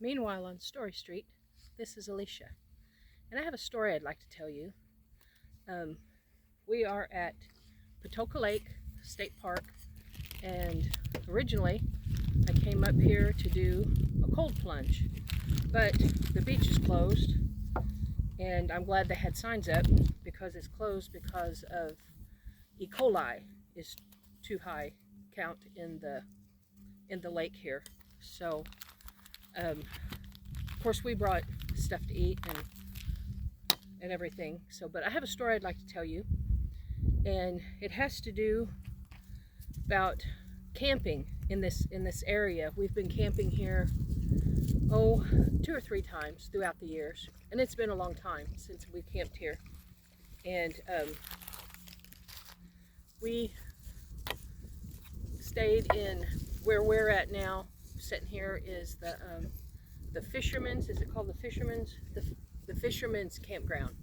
Meanwhile, on Story Street, this is Alicia, and I have a story I'd like to tell you. Um, we are at Patoka Lake State Park, and originally I came up here to do a cold plunge, but the beach is closed, and I'm glad they had signs up because it's closed because of E. coli is too high count in the lake here. So, of course, we brought stuff to eat and everything. So, but I have a story I'd like to tell you, and it has to do about camping in this area. We've been camping here, 2 or 3 times throughout the years, and it's been a long time since we've camped here. And we stayed in where we're at now. Sitting here is the fisherman's. Is it called the fisherman's? The fisherman's campground.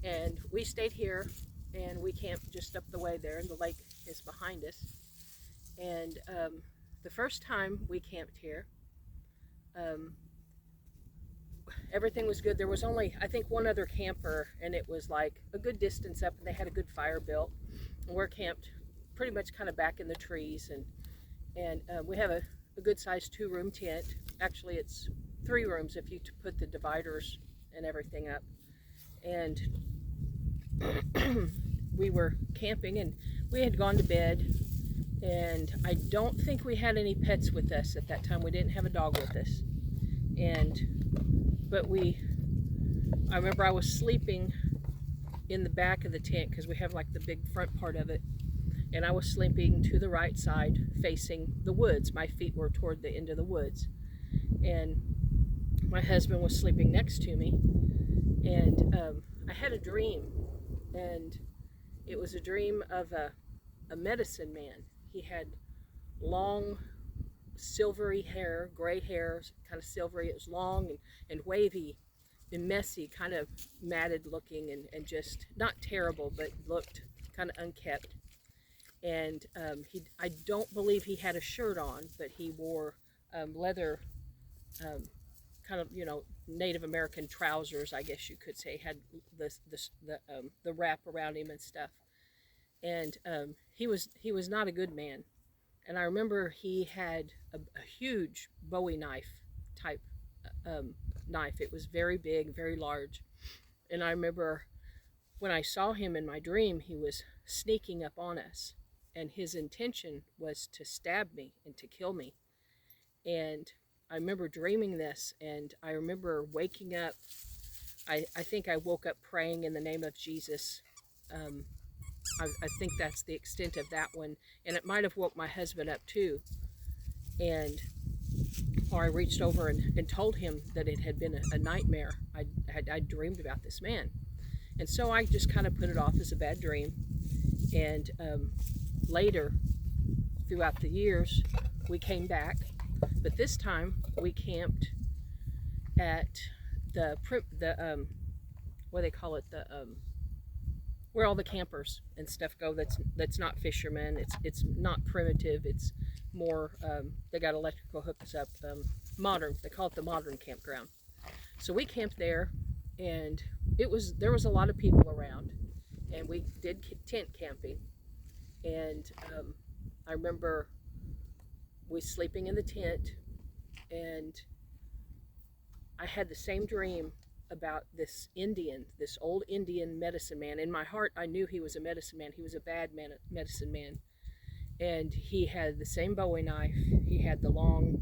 And we stayed here, and we camped just up the way there, and the lake is behind us. And the first time we camped here, everything was good. There was only, I think, one other camper, and it was like a good distance up, and they had a good fire built. And we're camped pretty much kind of back in the trees, and we have a good sized 2-room tent. Actually, it's 3 rooms if you put the dividers and everything up. And we were camping, and we had gone to bed, and I don't think we had any pets with us at that time. We didn't have a dog with us. But I remember I was sleeping in the back of the tent because we have like the big front part of it, and I was sleeping to the right side facing the woods. My feet were toward the end of the woods, and my husband was sleeping next to me. And I had a dream, and it was a dream of a medicine man. He had long silvery hair, gray hair, kind of silvery. It was long and wavy and messy, kind of matted looking, and just not terrible, but looked kind of unkept. And I don't believe he had a shirt on, but he wore leather, kind of, Native American trousers, I guess you could say. Had the wrap around him and stuff. And he was not a good man. And I remember he had a huge Bowie knife type knife. It was very big, very large. And I remember when I saw him in my dream, he was sneaking up on us, and his intention was to stab me and to kill me. And I remember dreaming this, and I remember waking up. I think I woke up praying in the name of Jesus. I think that's the extent of that one. And it might have woke my husband up too. Or I reached over and told him that it had been a nightmare. I dreamed about this man. And so I just kind of put it off as a bad dream. And later, throughout the years, we came back. But this time, we camped at what do they call it? Where all the campers and stuff go. That's not fishermen. It's not primitive. It's more. They got electrical hookups up. Modern. They call it the modern campground. So we camped there, and there was a lot of people around, and we did tent camping. And I remember we sleeping in the tent, and I had the same dream about this old Indian medicine man. In my heart, I knew he was a medicine man. He was a bad medicine man. And he had the same Bowie knife. He had the long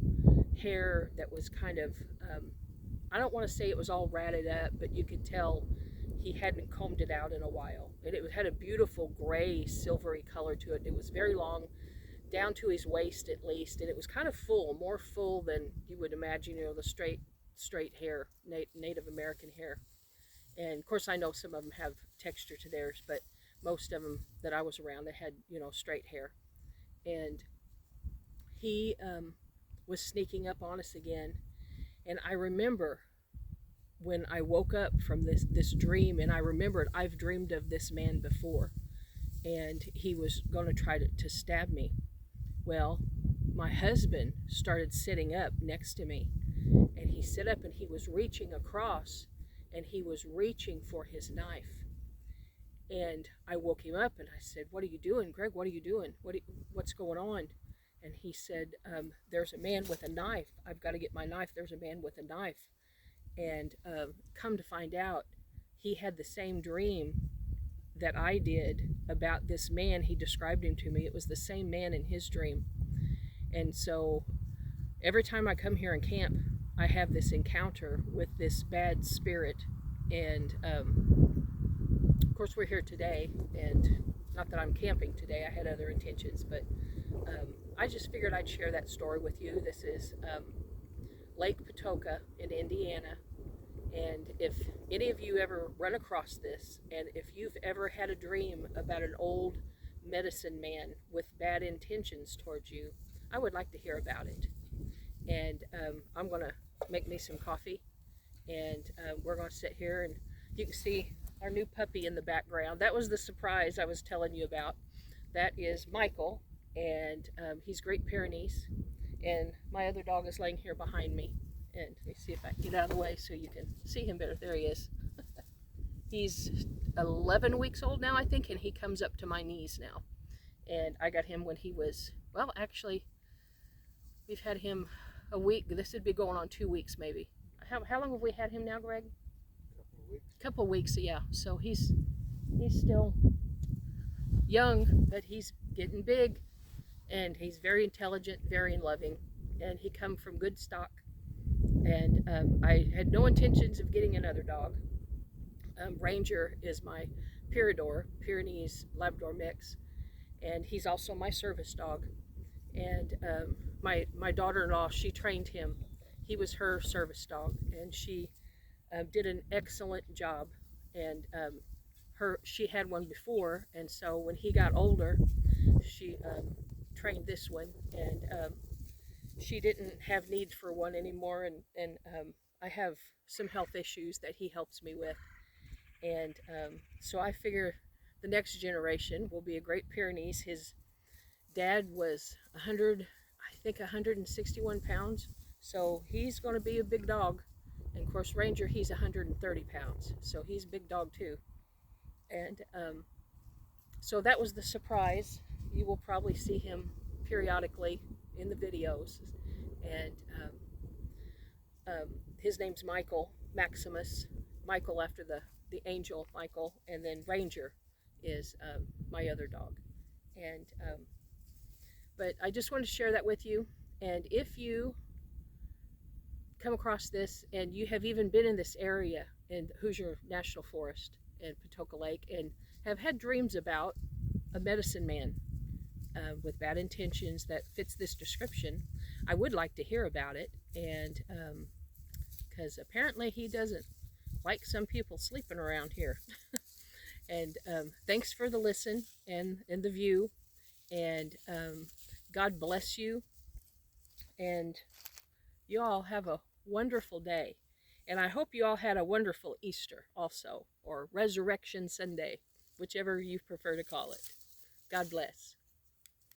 hair that was kind of, I don't want to say it was all ratted up, but you could tell he hadn't combed it out in a while. And it had a beautiful gray, silvery color to it. It was very long, down to his waist at least. And it was kind of full, more full than you would imagine, the straight hair, Native American hair. And of course, I know some of them have texture to theirs, but most of them that I was around, they had, straight hair. And he was sneaking up on us again. And I remember when I woke up from this dream, and I remembered I've dreamed of this man before, and he was going to try to stab me. Well, my husband started sitting up next to me, and he sit up and he was reaching across, and he was reaching for his knife. And I woke him up and I said, "What are you doing, Greg? What are you doing? What's going on?" And he said, "There's a man with a knife. I've got to get my knife. There's a man with a knife." And come to find out, he had the same dream that I did about this man. He described him to me. It was the same man in his dream. And so every time I come here and camp, I have this encounter with this bad spirit. And of course, we're here today, and not that I'm camping today, I had other intentions, but I just figured I'd share that story with you. This is Lake Patoka in Indiana. And if any of you ever run across this, and if you've ever had a dream about an old medicine man with bad intentions towards you, I would like to hear about it. And I'm going to make me some coffee, and we're going to sit here, and you can see our new puppy in the background. That was the surprise I was telling you about. That is Michael, and he's Great Pyrenees, and my other dog is laying here behind me. And let me see if I can get out of the way so you can see him better. There he is. He's 11 weeks old now, I think, and he comes up to my knees now. And I got him when he was, well, actually, we've had him a week. This would be going on 2 weeks maybe. How long have we had him now, Greg? Couple weeks, yeah. So he's still young, but he's getting big, and he's very intelligent, very loving, and he come from good stock. And I had no intentions of getting another dog. Ranger is my Pyrenees Labrador mix, and he's also my service dog. And my daughter-in-law, she trained him. He was her service dog, and she did an excellent job. And she had one before, and so when he got older, she trained this one, and she didn't have need for one anymore, and I have some health issues that he helps me with, and so I figure the next generation will be a Great Pyrenees. His dad was 161 pounds, so he's going to be a big dog. And of course, Ranger, he's 130 pounds, so he's a big dog too. And so that was the surprise. You will probably see him periodically in the videos. And his name's Michael, Maximus, Michael after the angel Michael, and then Ranger is my other dog. And but I just wanted to share that with you. And if you come across this, and you have even been in this area in Hoosier National Forest and Patoka Lake, and have had dreams about a medicine man with bad intentions that fits this description, I would like to hear about it. And because apparently he doesn't like some people sleeping around here. And thanks for the listen and the view, and God bless you, and you all have a wonderful day. And I hope you all had a wonderful Easter also, or Resurrection Sunday, whichever you prefer to call it. God bless.